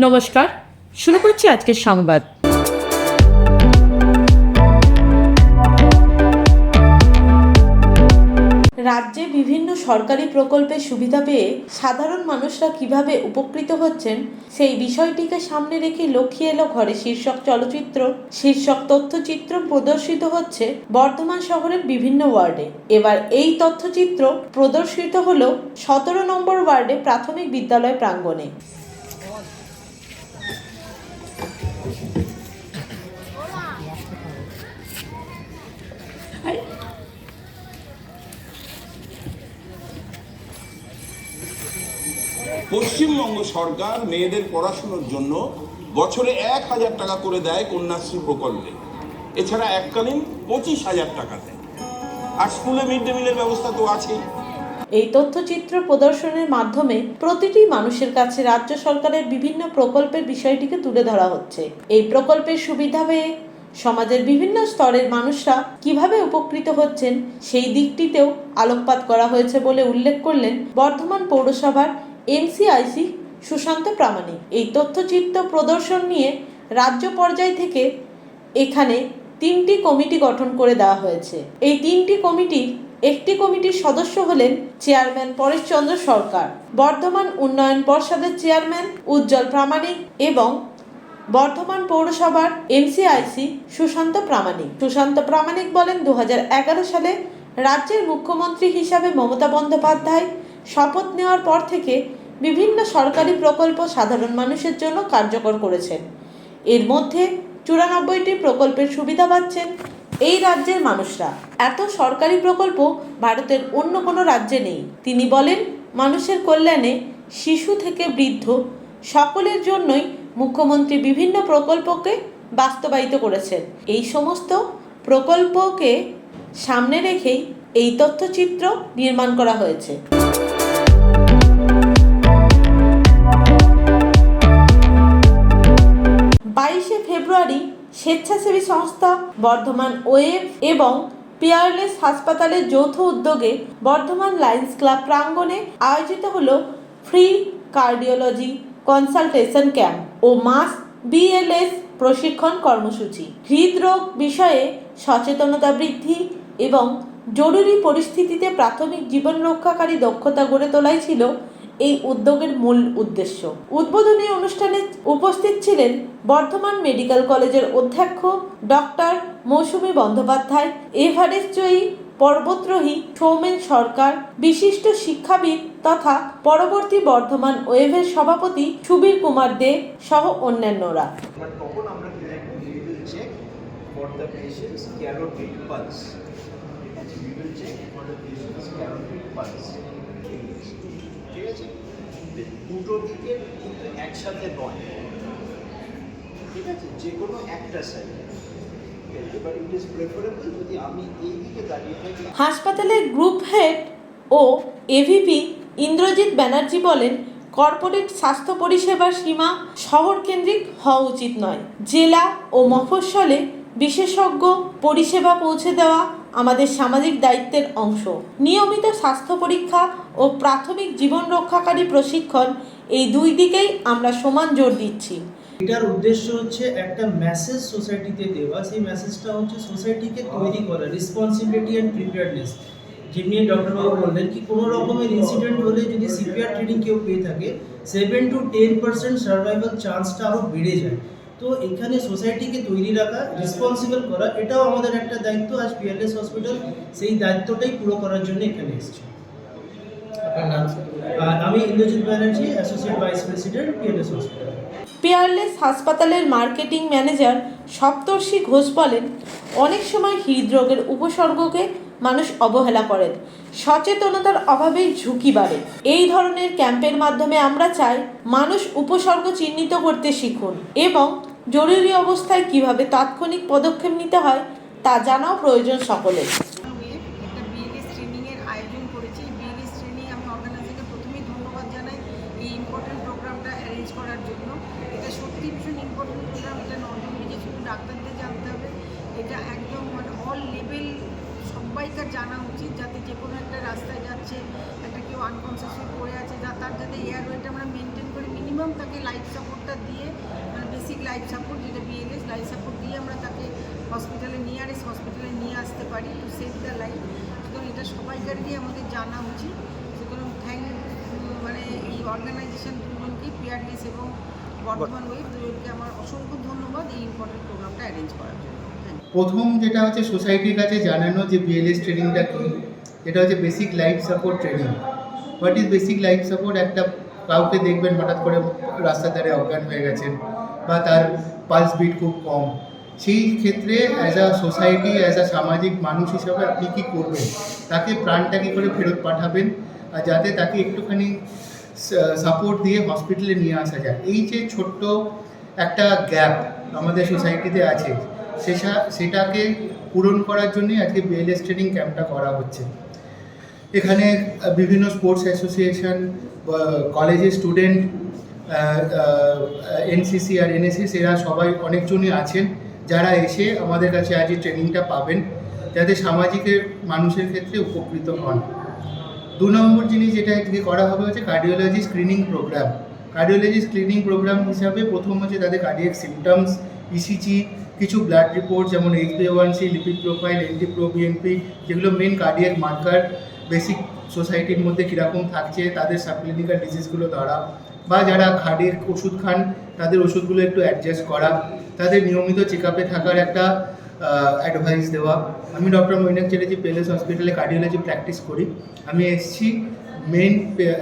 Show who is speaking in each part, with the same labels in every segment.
Speaker 1: নমস্কার, শুরু করছি আজকের সংবাদ। রাজ্যে বিভিন্ন সরকারি প্রকল্পের সুবিধা পেয়ে সাধারণ মানুষরা কিভাবে উপকৃত হচ্ছেন সেই বিষয়টিকে সামনে রেখে লক্ষ্মী এলো ঘরে শীর্ষক চলচ্চিত্র শীর্ষক তথ্যচিত্র প্রদর্শিত হচ্ছে বর্ধমান শহরের বিভিন্ন ওয়ার্ডে। এবার এই তথ্যচিত্র প্রদর্শিত হলো 17 নম্বর ওয়ার্ডে প্রাথমিক বিদ্যালয় প্রাঙ্গণে।
Speaker 2: পশ্চিমবঙ্গ সরকার মেয়েদের পড়াশোনার জন্য বছরে 1,000 টাকা করে দেয় কন্যাশ্রী প্রকল্পে, এছাড়া এককালীন 25,000 টাকা দেয়, আর স্কুলে মিড ডে মিলের ব্যবস্থা তো আছেই।
Speaker 1: এই তথ্যচিত্র প্রদর্শনের মাধ্যমে প্রতিটি মানুষের কাছে রাজ্য সরকারের বিভিন্ন প্রকল্পের বিষয়টিকে তুলে ধরা হচ্ছে। এই প্রকল্পের সুবিধা পেয়ে সমাজের বিভিন্ন স্তরের মানুষরা কিভাবে উপকৃত হচ্ছেন সেই দিকটিতেও আলোকপাত করা হয়েছে বলে উল্লেখ করলেন বর্ধমান পৌরসভার এমসিআইসি সুশান্ত প্রামাণিক। এই তথ্যচিত্র প্রদর্শন নিয়ে রাজ্য পর্যায় থেকে এখানে 3টি কমিটি গঠন করে দেওয়া হয়েছে। এই 3টি কমিটির একটি কমিটির সদস্য হলেন চেয়ারম্যান পরেশচন্দ্র সরকার, বর্ধমান উন্নয়ন পর্ষদের চেয়ারম্যান উজ্জ্বল প্রামাণিক এবং বর্ধমান পৌরসভার এমসিআইসি সুশান্ত প্রামাণিক। সুশান্ত প্রামাণিক বলেন, 2011 সালে রাজ্যের মুখ্যমন্ত্রী হিসাবে মমতা বন্দ্যোপাধ্যায় শপথ নেওয়ার পর থেকে বিভিন্ন সরকারি প্রকল্প সাধারণ মানুষের জন্য কার্যকর করেছেন। এর মধ্যে 94টি প্রকল্পের সুবিধা পাচ্ছেন এই রাজ্যের মানুষরা। এত সরকারি প্রকল্প ভারতের অন্য কোনো রাজ্যে নেই। তিনি বলেন, মানুষের কল্যাণে শিশু থেকে বৃদ্ধ সকলের জন্যই মুখ্যমন্ত্রী বিভিন্ন প্রকল্পকে বাস্তবায়িত করেছেন। এই সমস্ত প্রকল্পকে সামনে রেখেই এই তথ্যচিত্র নির্মাণ করা হয়েছে। ফেব্রুয়ারি স্বেচ্ছাসেবী সংস্থা বর্ধমান ওয়েভ এবং পিয়ারলেস হাসপাতালের যৌথ উদ্যোগে বর্ধমান লায়ন্স ক্লাব প্রাঙ্গণে আয়োজিত হলো ফ্রি কার্ডিওলজি কনসালটেশন ক্যাম্প ও মাস বিএলএস প্রশিক্ষণ কর্মসূচি। হৃদরোগ বিষয়ে সচেতনতা বৃদ্ধি এবং জরুরি পরিস্থিতিতে প্রাথমিক জীবন রক্ষাকারী দক্ষতা গড়ে তোলাই ছিল এই উদ্যোগের মূল উদ্দেশ্য। উদ্বোধনী অনুষ্ঠানে উপস্থিত ছিলেন বর্ধমান মেডিকেল কলেজের অধ্যক্ষ ডক্টর মৌসুমী বন্দ্যোপাধ্যায়, এভারেস্ট জয়ী পর্বতরোহী সৌমেন সরকার, বিশিষ্ট শিক্ষাবিদ তথা পরবর্তী বর্ধমান ওয়েভের সভাপতি সুবীর কুমার দে সহ অন্যান্যরা।
Speaker 3: দুটো দিকে কিন্তু একসাথে নয়, ঠিক আছে, যে কোনো একটা সাইডে। এবার ইট ইজ প্রেফারেবল যদি আমি এই দিকে দাঁড়িয়ে থাকি।
Speaker 1: হাসপাতালের গ্রুপ হেড ও এভিপি ইন্দ্রজিৎ ব্যানার্জি বলেন, কর্পোরেট স্বাস্থ্য পরিষেবার সীমা শহর কেন্দ্রিক হওয়া উচিত নয়। জেলা ও মফস্বলে বিশেষজ্ঞ পরিষেবা পৌঁছে দেওয়া আমাদের সামাজিক দায়িত্বের অংশ। নিয়মিত স্বাস্থ্য পরীক্ষা ও প্রাথমিক জীবন রক্ষাকারী প্রশিক্ষণ, এই দুই দিকেই আমরা সমান জোর দিচ্ছি।
Speaker 4: এটার উদ্দেশ্য হচ্ছে একটা মেসেজ সোসাইটিতে দেওয়া। সেই মেসেজটা হচ্ছে সোসাইটিকে তৈরি করা, রেসপন্সিবিলিটি অ্যান্ড প্রিপেয়ারনেস। যেমনি ডক্টরবাবু বললেন কি কোনো রকমের ইনসিডেন্ট হলে যদি সিপিআর ট্রেনিং কেউ পেয়ে থাকে 7 to 10% সার্ভাইভাল চান্সটা আরও বেড়ে যায়। তো এখানে সোসাইটিকে তৈরি রাখা, রেসপন্সিবল করা, এটাও আমাদের একটা দায়িত্ব। আজ পিয়ারলেস হসপিটাল সেই দায়িত্বটাই পুরো করার জন্য এখানে এসেছে। আমি Indrajit Banerjee, associate vice president, Peerless hospital.
Speaker 1: Peerless হাসপাতালের মার্কেটিং ম্যানেজার সপ্তর্ষি ঘোষ বলেন, অনেক সময় হৃদরোগের উপসর্গকে মানুষ অবহেলা করেন, সচেতনতার অভাবেই ঝুঁকি বাড়ে। এই ধরনের ক্যাম্পের মাধ্যমে আমরা চাই মানুষ উপসর্গ চিহ্নিত করতে শিখুন এবং জরুরি অবস্থায় কিভাবে তাৎক্ষণিক পদক্ষেপ নিতে হয় তা জানাও প্রয়োজন সকলের।
Speaker 5: করার জন্য এটা সত্যি ভীষণ ইম্পর্টেন্ট প্রোগ্রাম। এটা নট অনলি যে শুধু ডাক্তারদের জানতে হবে, এটা একদম মানে অল লেভেল সবাইকে সবাইকার জানা উচিত, যাতে যে কোনো একটা রাস্তায় যাচ্ছে, একটা কেউ আনকনসিয়াস হয়ে পড়ে আছে, তার যাতে এয়ারওয়েটা আমরা মেনটেন করে মিনিমাম তাকে লাইফ সাপোর্টটা দিয়ে, মানে বেসিক লাইফ সাপোর্ট যেটা BLS লাইফ সাপোর্ট দিয়ে আমরা তাকে হসপিটালে নিয়ারেস্ট হসপিটালে নিয়ে আসতে পারি টু সেভ দ্য লাইফ। সুতরাং এটা সবাইকারই আমাদের জানা উচিত। সুতরাং মানে এই অর্গানাইজেশন দুজনকে, পিয়ারলেস এবং বর্ধমান ওয়েভ দুজনকে আমার অসংখ্য ধন্যবাদ এই ইম্পর্টেন্ট প্রোগ্রামটা অ্যারেঞ্জ করার জন্য।
Speaker 6: প্রথম যেটা হচ্ছে সোসাইটির কাছে জানানো যে BLS ট্রেনিংটা কী, এটা হচ্ছে basic life support training. What is basic life support? একটা কাউকে দেখবেন হঠাৎ করে রাস্তার ধারে অজ্ঞান হয়ে গেছেন বা তার পালস বিট খুব কম, সেই ক্ষেত্রে as a society, as a সামাজিক মানুষ হিসাবে আপনি কী করবেন, তাকে প্রাণটা কী করে ফেরত পাঠাবেন, আর যাতে তাকে একটুখানি সাপোর্ট দিয়ে হসপিটালে নিয়ে আসা যায়। এই যে ছোট্ট একটা গ্যাপ আমাদের সোসাইটিতে আছে, সেটাকে পূরণ করার জন্যই আজকে BLS ট্রেনিং ক্যাম্পটা করা হচ্ছে। এখানে বিভিন্ন স্পোর্টস অ্যাসোসিয়েশন, কলেজের স্টুডেন্ট, NCC আর NSS এরা সবাই অনেকজনই আছেন যারা এসে আমাদের কাছে আজ এই ট্রেনিংটা পাবেন, যাতে সামাজিকের মানুষের ক্ষেত্রে উপকৃত হন। 2 নম্বর জিনিস যেটা আজকে করা হবে হচ্ছে cardiology screening program. Cardiology screening program হিসাবে প্রথম হচ্ছে তাদের কার্ডিয়াক সিমটমস, ECG, কিছু ব্লাড রিপোর্ট যেমন HbA1c, লিপিড প্রোফাইল, NT-proBNP, যেগুলো মেন কার্ডিয়াক মার্কার, বেসিক সোসাইটির মধ্যে কীরকম থাকছে, তাদের সাবক্লিনিক্যাল ডিজিজগুলো ধরা, বা যারা কার্ডিয়াক ওষুধ খান তাদের ওষুধগুলো একটু অ্যাডজাস্ট করা, তাদের নিয়মিত চেক আপে থাকার একটা অ্যাডভাইস দেওয়া। আমি ডক্টর মৈনাক চ্যাটার্জি PLS হসপিটালে কার্ডিওলজি প্র্যাকটিস করি। আমি এসেছি মেন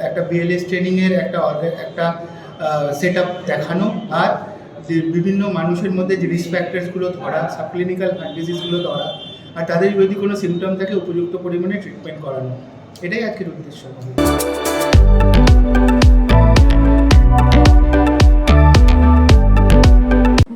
Speaker 6: একটা BLS ট্রেনিংয়ের একটা সেট আপ দেখানো, আর বিভিন্ন মানুষের মধ্যে যে রিস্ক ফ্যাক্টরসগুলো ধরা, সাবক্লিনিক্যাল হার্ট ডিজিজগুলো ধরা, আর তাদের যদি কোনো সিমটম থাকে উপযুক্ত পরিমাণে ট্রিটমেন্ট করানো। এটাই আজকের উদ্দেশ্য।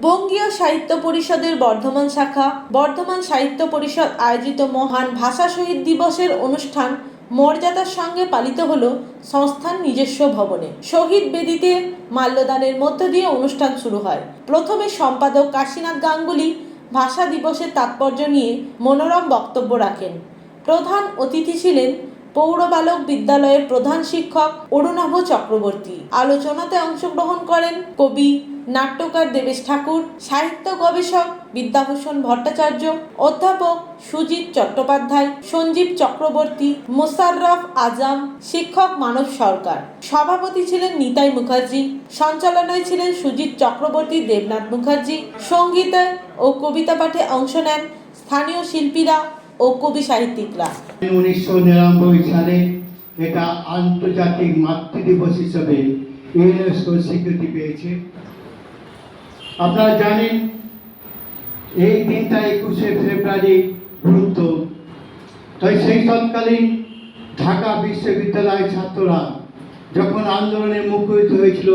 Speaker 1: বঙ্গীয় সাহিত্য পরিষদের বর্ধমান শাখা, বর্ধমান সাহিত্য পরিষদ আয়োজিত মহান ভাষা শহীদ দিবসের অনুষ্ঠান মর্যাদার সঙ্গে পালিত হলো সংস্থার নিজস্ব ভবনে। শহীদ বেদিতে মাল্যদানের মধ্য দিয়ে অনুষ্ঠান শুরু হয়। প্রথমে সম্পাদক কাশীনাথ গাঙ্গুলি ভাষা দিবসের তাৎপর্য নিয়ে মনোরম বক্তব্য রাখেন। প্রধান অতিথি ছিলেন পৌর বালক বিদ্যালয়ের প্রধান শিক্ষক অরুণাভ চক্রবর্তী। আলোচনাতে অংশগ্রহণ করেন কবি, নাট্যকার দেবেশ ঠাকুর, সাহিত্য গবেষক বিদ্যাভূষণ ভট্টাচার্য, অধ্যাপক সুজিত চট্টোপাধ্যায়, সঞ্জীব চক্রবর্তী, মোশাররফ আজম, শিক্ষক মানব সরকার। সভাপতি ছিলেন নিতাই মুখার্জি। সঞ্চালনায় ছিলেন সুজিত চক্রবর্তী, দেবনাথ মুখার্জি। সঙ্গীতে ও কবিতা পাঠে অংশ নেন স্থানীয় শিল্পীরা ও কবি সাহিত্যিকরা।
Speaker 7: 1999 সালে এটা আন্তর্জাতিক মাতৃদিবস হিসেবে ইউনেস্কো স্বীকৃতি পেয়েছে। আপনারা জানেন এই দিনটা 21শে ফেব্রুয়ারি গুরুত্ব, তাই সেই তৎকালীন ঢাকা বিশ্ববিদ্যালয়ের ছাত্ররা যখন আন্দোলনে মুখরিত হয়েছিল,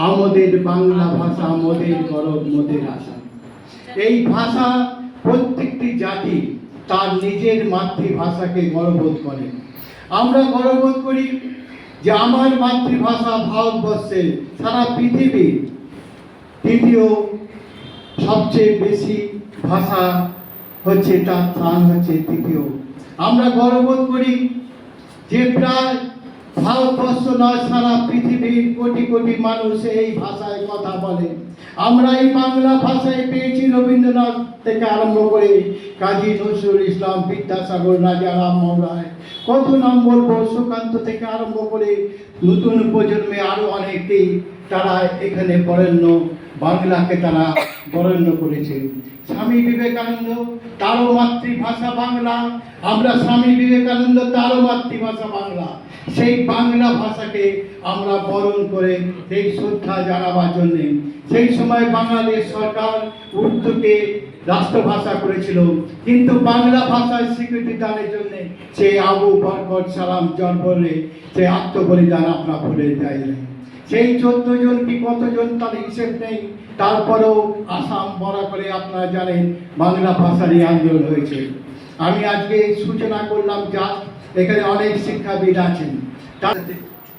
Speaker 7: আমাদের বাংলা ভাষা মোদের গরব মোদের আশা। এই ভাষা প্রত্যেকটি জাতি তার নিজের মাতৃভাষাকে গর্ববোধ করে। আমরা গর্ববোধ করি যে আমার মাতৃভাষা ভারতবর্ষে সারা পৃথিবীর দ্বিতীয় সবচেয়ে বেশি ভাষা হচ্ছে, তার স্থান হচ্ছে তৃতীয়। আমরা গর্ববোধ করি যে প্রায় ভারতবর্ষ নয়, সারা পৃথিবীর কোটি কোটি মানুষ এই ভাষায় কথা বলে। আমরা এই বাংলা ভাষায় পেয়েছি রবীন্দ্রনাথ থেকে আরম্ভ করে কাজী নজরুল ইসলাম, বিদ্যাসাগর, রাজা রামমোহন রায়, কত নাম বলবো, সুকান্ত থেকে আরম্ভ করে নতুন প্রজন্মে আরও অনেকেই তারা এখানে বরেণ্য বাংলাকে তারা বরেণ্য করেছে। স্বামী বিবেকানন্দ, তারও মাতৃভাষা বাংলা। আমরা স্বামী বিবেকানন্দ, তারও মাতৃভাষা বাংলা। সেই বাংলা ভাষাকে আমরা বরণ করে সেই শ্রদ্ধা জানাবার জন্যে সেই সময় বাংলাদেশ সরকার উর্দুকে রাষ্ট্রভাষা করেছিল, কিন্তু বাংলা ভাষার স্বীকৃতি দানের জন্যে সেই আবু বরকত সালাম জন্মলে সেই আত্মবলিদান আমরা ভুলে যাই। সেই 14 জন কি কতজন তার হিসেব নেই, তারপরেও আসাম বড় করে আপনারা জানেন বাংলা ভাষারই আন্দোলন হয়েছে। আমি আজকে সূচনা করলাম, যা এখানে অনেক শিক্ষাবিদ আছেন।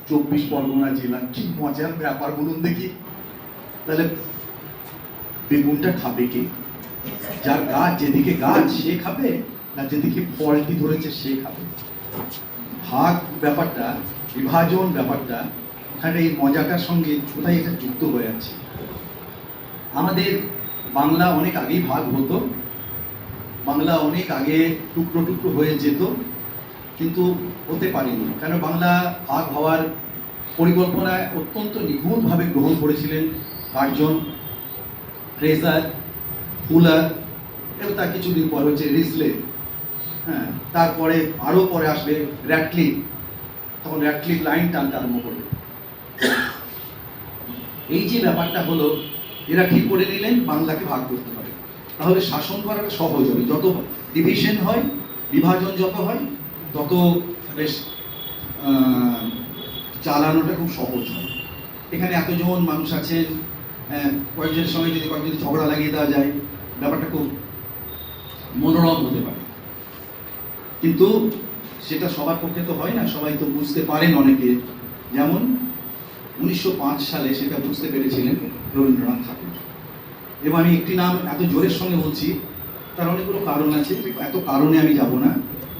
Speaker 8: 24 পরগনা জেলা, কি মজার ব্যাপার বলুন দেখি। তাহলে বেগুনটা খাবে কে? যার গাছ, যেদিকে গাছ সে খাবে, না যেদিকে ফল্টি ধরেছে সে খাবে। ভাগ ব্যাপারটা, বিভাজন ব্যাপারটা, এখানে এই মজাটার সঙ্গে কোথায় এটা যুক্ত হয়ে আছে। আমাদের বাংলা অনেক আগেই ভাগ হতো, বাংলা অনেক আগে টুকরো টুকরো হয়ে যেত, কিন্তু হতে পারেনি। কারণ বাংলা ভাগ হওয়ার পরিকল্পনায় অত্যন্ত নিখুঁতভাবে গ্রহণ করেছিলেন কার্জন, ফ্রেজার, ফুলার, এবং তার কিছুদিন পর হচ্ছে রিসলে, হ্যাঁ, তারপরে আরও পরে আসবে র্যাটক্লিফ। তখন র্যাটক্লিফ লাইন টানতে আরম্ভ করবে। এই যে ব্যাপারটা হলো, এরা ঠিক করে নিলেন বাংলাকে ভাগ করতে হবে, তাহলে শাসন করাটা সহজ হবে। যত ডিভিশন হয়, বিভাজন যত হয়, তত বেশ চালানোটা খুব সহজ হয়। এখানে এতজন মানুষ আছেন, কয়েকজনের সঙ্গে যদি কয়েকজন ঝগড়া লাগিয়ে দেওয়া যায়, ব্যাপারটা খুব মনোরম হতে পারে। কিন্তু সেটা সবার পক্ষে তো হয় না, সবাই তো বুঝতে পারেন অনেকে। যেমন 1905 সালে সেটা বুঝতে পেরেছিলেন রবীন্দ্রনাথ ঠাকুর। এবং আমি একটি নাম এত জোরের সঙ্গে বলছি, তার অনেকগুলো কারণ আছে, এত কারণে আমি যাব না।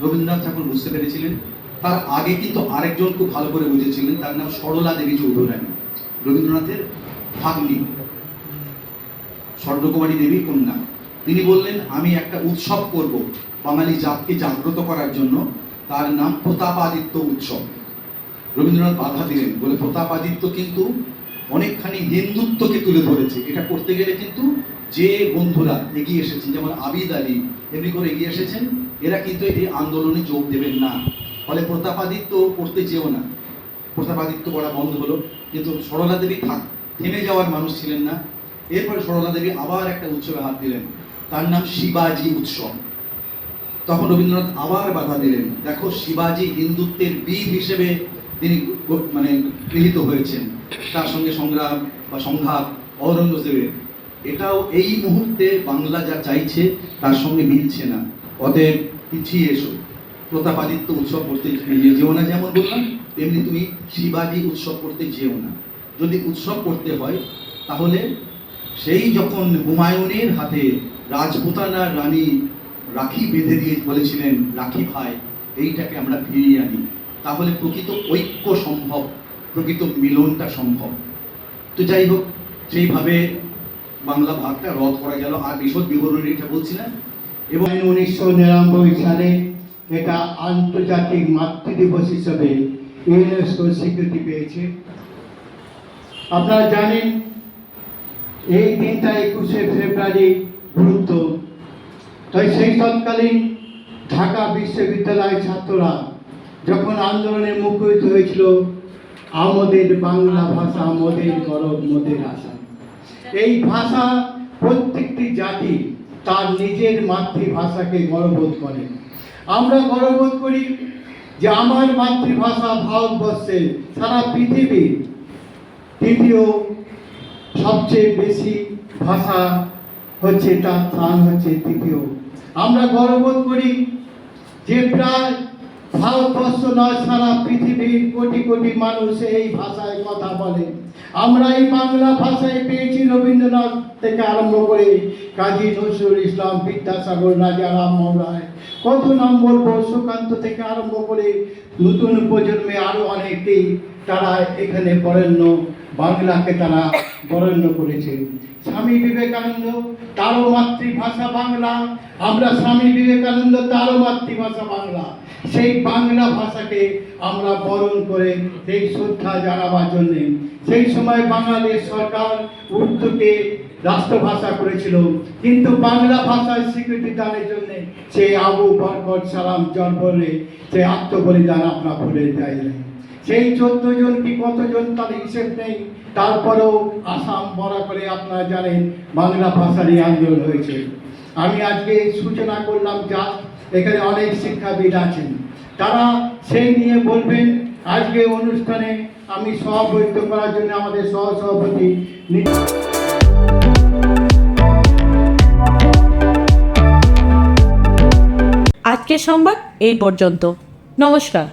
Speaker 8: রবীন্দ্রনাথ ঠাকুর বুঝতে পেরেছিলেন। তার আগে কিন্তু আরেকজন খুব ভালো করে বুঝেছিলেন, তার নাম সরলা দেবী চৌধুরানী, রবীন্দ্রনাথের ভাগ্নি, স্বর্ণকুমারী দেবী কন্যা। তিনি বললেন, আমি একটা উৎসব করব বাঙালি জাতকে জাগ্রত করার জন্য, তার নাম প্রতাপাদিত্য উৎসব। রবীন্দ্রনাথ বাধা দিলেন, বলে প্রতাপাদিত্য কিন্তু অনেকখানি হিন্দুত্বকে তুলে ধরেছে, এটা করতে গেলে কিন্তু যে বন্ধুরা এগিয়ে এসেছেন, যেমন আবিদ আলী এমনি করে এগিয়ে এসেছেন, এরা কিন্তু এই আন্দোলনে যোগ দেবেন না। ফলে প্রতাপাদিত্য করতে যেও না, প্রতাপাদিত্য করা বন্ধ হলো। কিন্তু সরলা দেবী থেমে যাওয়ার মানুষ ছিলেন না। এরপরে সরলা দেবী আবার একটা উৎসবে হাত দিলেন, তার নাম শিবাজি উৎসব। তখন রবীন্দ্রনাথ আবার বাধা দিলেন, দেখো শিবাজি হিন্দুত্বের বীর হিসেবে তিনি মানে গৃহীত হয়েছেন, তার সঙ্গে সংগ্রাম বা সংঘাত ঔরঙ্গজেবের, এটাও এই মুহূর্তে বাংলা যা চাইছে তার সঙ্গে মিলছে না, অতএব পিছিয়ে এসো, প্রতাপাদিত্য উৎসব করতে যেও না। যেমন বললাম তেমনি তুমি শিবাজি উৎসব করতে যেও না। যদি উৎসব করতে হয় তাহলে সেই যখন হুমায়ুনের হাতে রাজপুতানা রানী রাখি বেঁধে দিয়ে বলেছিলেন, রাখি ভাই এইটাকে আমরা ফিরিয়ে আনি, তাহলে প্রকৃত ঐক্য সম্ভব, প্রকৃত মিলনটা সম্ভব। তো যাই হোক, সেইভাবে বাংলা ভাগটা রদ করা গেল। আর বিশদ বিবরণী এটা বলছি না।
Speaker 7: এবং 1999 সালে এটা আন্তর্জাতিক মাতৃদিবস হিসেবে ইউনেস্কো স্বীকৃতি পেয়েছে। আপনারা জানেন এই দিনটা 21শে ফেব্রুয়ারি গুরুত্ব। তাই সেই তৎকালীন ঢাকা বিশ্ববিদ্যালয়ের ছাত্ররা যখন আন্দোলনে মুখরিত হয়েছিল, আমাদের বাংলা ভাষা মোদের গরব মোদের আশা। এই ভাষা প্রত্যেকটি জাতি তার নিজের মাতৃভাষাকে গর্ববোধ করে। আমরা গর্ববোধ করি যে আমার মাতৃভাষা ভারতবর্ষে সারা পৃথিবীর তৃতীয় সবচেয়ে বেশি ভাষা হচ্ছে, তার স্থান হচ্ছে তৃতীয়। আমরা গর্ববোধ করি যে প্রায় ভারতবর্ষ নয়, সারা পৃথিবীর কোটি কোটি মানুষ এই ভাষায় কথা বলে। আমরা এই বাংলা ভাষায় পেয়েছি রবীন্দ্রনাথ থেকে আরম্ভ করে কাজী নজরুল ইসলাম, বিদ্যাসাগর, রাজা রামমোহন রায়, কত নাম বলবো, সুকান্ত থেকে আরম্ভ করে নতুন প্রজন্মে আরো অনেকেই তারা এখানে বরেণ্য বাংলাকে তারা বরেণ্য করেছে। স্বামী বিবেকানন্দ, তারও মাতৃভাষা বাংলা। আমরা স্বামী বিবেকানন্দ, তারও মাতৃভাষা বাংলা। সেই বাংলা ভাষাকে আমরা বরণ করে সেই শ্রদ্ধা জানাবার জন্যে সেই সময় বাংলাদেশ সরকার উর্দুকে রাষ্ট্রভাষা করেছিল, কিন্তু বাংলা ভাষার স্বীকৃতি দানের জন্য সেই আবু বরকত সালাম জন্মলে সেই আত্মবলিদান আমরা ভুলে যাই। সেই 14 জন কি কতজন তার হিসেব নেই, তারপরেও আসাম বড়া করে আপনারা জানেন বাংলা ভাষারই আন্দোলন হয়েছে। আমি আজকে সূচনা করলাম, যা এখানে অনেক শিক্ষাবিদ আছেন, তারা সেই নিয়ে বলবেন। আজকে অনুষ্ঠানে আমি সভাপতিত্ব করার জন্য আমাদের সহসভাপতি
Speaker 1: আজকের সংবাদ এই পর্যন্ত। নমস্কার।